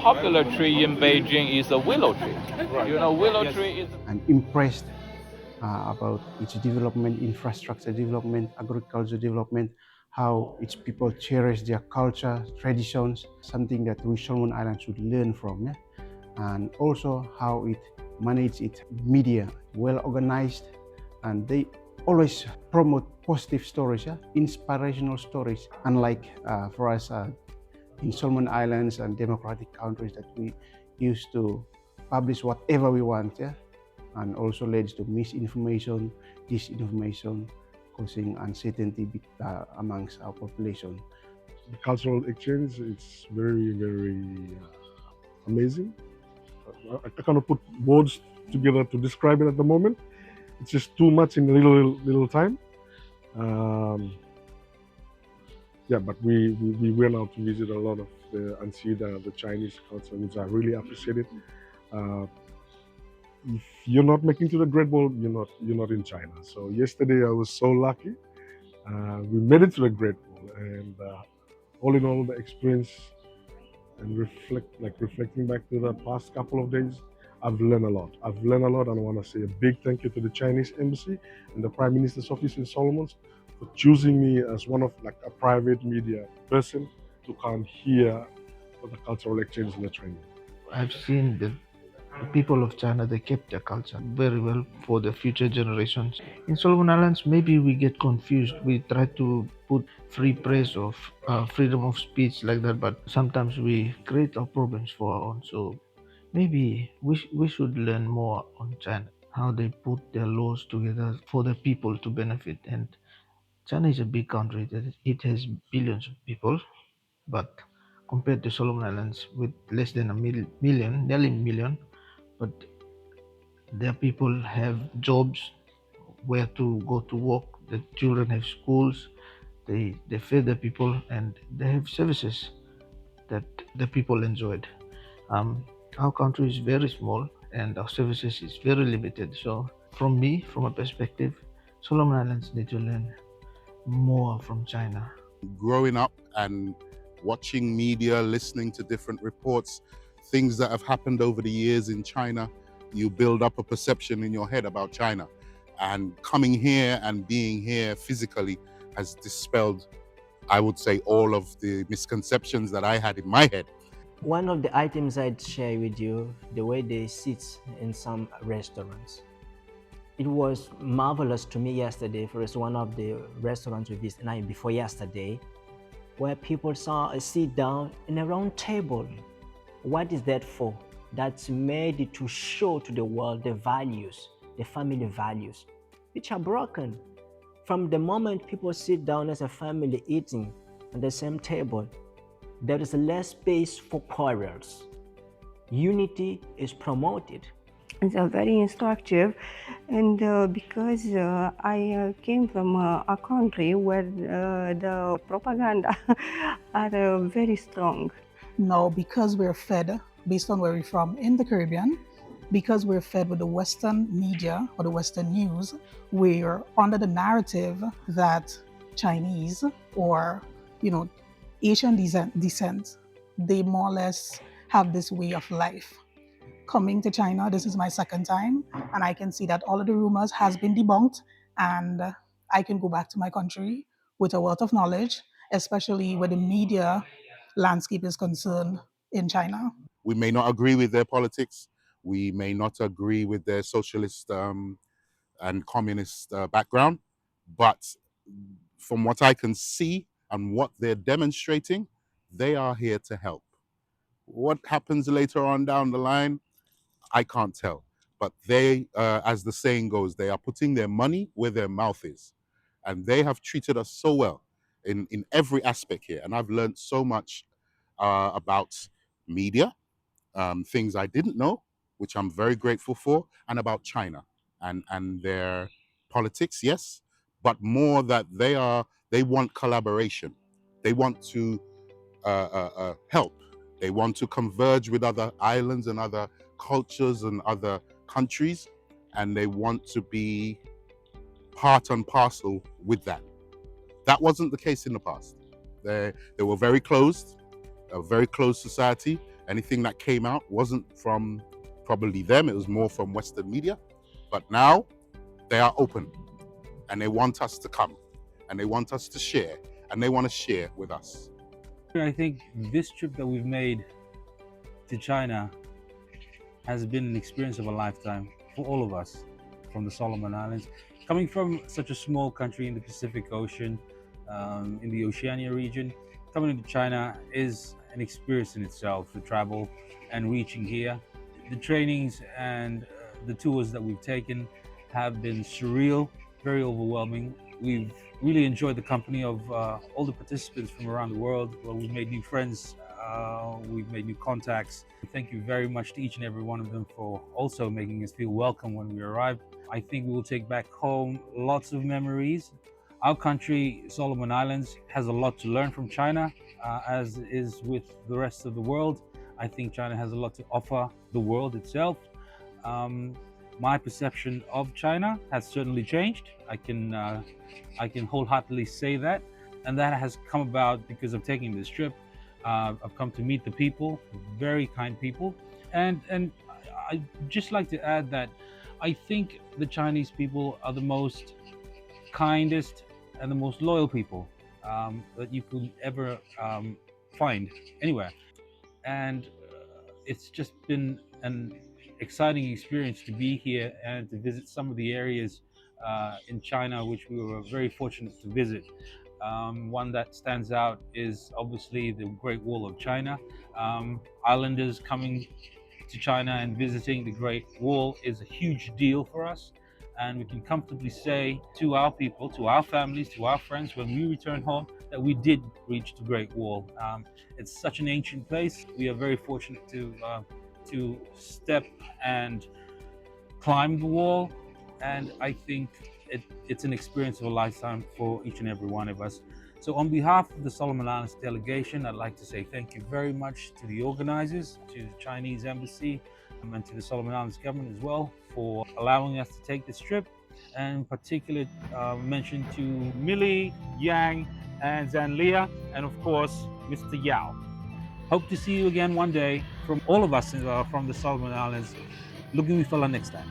popular tree in Beijing is a willow tree. You know, willow tree is. I'm impressed about its development, infrastructure development, agriculture development, how its people cherish their culture, traditions, something that we Solomon Islands should learn from. Yeah? And also how it manages its media, well organized, and they always promote positive stories, yeah? Inspirational stories, unlike for us in Solomon Islands and democratic countries that we used to publish whatever we want, yeah? And also leads to misinformation, disinformation, causing uncertainty amongst our population. The cultural exchange is very, very amazing. I cannot put words together to describe it at the moment. It's just too much in little time. Yeah, but we went out to visit a lot of and see the Chinese culture, which I really appreciated. If you're not making to the Great Wall, you're not in China. So yesterday I was so lucky. We made it to the Great Wall, and all in all, the experience and reflecting back to the past couple of days, I've learned a lot. And I want to say a big thank you to the Chinese Embassy and the Prime Minister's office in Solomons for choosing me as one of a private media person to come here for the cultural exchange and the training. I've seen the people of China, they kept their culture very well for the future generations. In Solomon Islands, maybe we get confused. We try to put free press of freedom of speech like that, but sometimes we create our problems for our own. So maybe we should learn more on China, how they put their laws together for the people to benefit. And China is a big country, that it has billions of people, but compared to Solomon Islands with less than a million, nearly a million, but their people have jobs where to go to work. The children have schools. They feed the people, and they have services that the people enjoyed. Our country is very small, and our services is very limited. So, from a perspective, Solomon Islands need to learn more from China. Growing up and watching media, listening to different reports, things that have happened over the years in China, you build up a perception in your head about China. And coming here and being here physically has dispelled, I would say, all of the misconceptions that I had in my head. One of the items I'd share with you, the way they sit in some restaurants. It was marvelous to me yesterday. For us, one of the restaurants we visited night before yesterday, where people sit down in a round table. What is that for? That's made to show to the world the values, the family values, which are broken. From the moment people sit down as a family eating on the same table, there is less space for quarrels. Unity is promoted. It's very instructive, and because I came from a country where the propaganda are very strong. No, because we're fed, based on where we're from in the Caribbean, because we're fed with the Western media or the Western news, we're under the narrative that Chinese or, Asian descent, they more or less have this way of life. Coming to China, this is my second time, and I can see that all of the rumors has been debunked, and I can go back to my country with a wealth of knowledge, especially where the media landscape is concerned in China. We may not agree with their politics. We may not agree with their socialist and communist background, but from what I can see and what they're demonstrating, they are here to help. What happens later on down the line, I can't tell. But they, as the saying goes, they are putting their money where their mouth is. And they have treated us so well in every aspect here. And I've learned so much about media, things I didn't know, which I'm very grateful for, and about China and their politics, yes, but more that they want collaboration. They want to help. They want to converge with other islands and other cultures and other countries, and they want to be part and parcel with that. That wasn't the case in the past. They were very closed, a very closed society, Anything that came out wasn't from probably them, it was more from Western media. But now they are open and they want us to come and they want us to share and they want to share with us. I think this trip that we've made to China has been an experience of a lifetime for all of us from the Solomon Islands. Coming from such a small country in the Pacific Ocean, in the Oceania region, coming into China is an experience in itself, the travel and reaching here. The trainings and the tours that we've taken have been surreal, very overwhelming. We've really enjoyed the company of all the participants from around the world. Well, we've made new friends, we've made new contacts. Thank you very much to each and every one of them for also making us feel welcome when we arrive. I think we will take back home lots of memories. Our country, Solomon Islands, has a lot to learn from China, as is with the rest of the world. I think China has a lot to offer the world itself. My perception of China has certainly changed. I can wholeheartedly say that, and that has come about because of taking this trip. I've come to meet the people, very kind people, and I'd just like to add that I think the Chinese people are the most kindest and the most loyal people that you could ever find anywhere. And it's just been an exciting experience to be here and to visit some of the areas in China which we were very fortunate to visit. One that stands out is obviously the Great Wall of China. Islanders coming to China and visiting the Great Wall is a huge deal for us. And we can comfortably say to our people, to our families, to our friends, when we return home, that we did reach the Great Wall. It's such an ancient place. We are very fortunate to step and climb the wall, and I think it's an experience of a lifetime for each and every one of us. So on behalf of the Solomon Islands delegation, I'd like to say thank you very much to the organizers, to the Chinese Embassy, and to the Solomon Islands government as well for allowing us to take this trip. And in particular, mention to Millie, Yang, and Zanlia, and of course, Mr. Yao. Hope to see you again one day from all of us from the Solomon Islands. Looking for next time.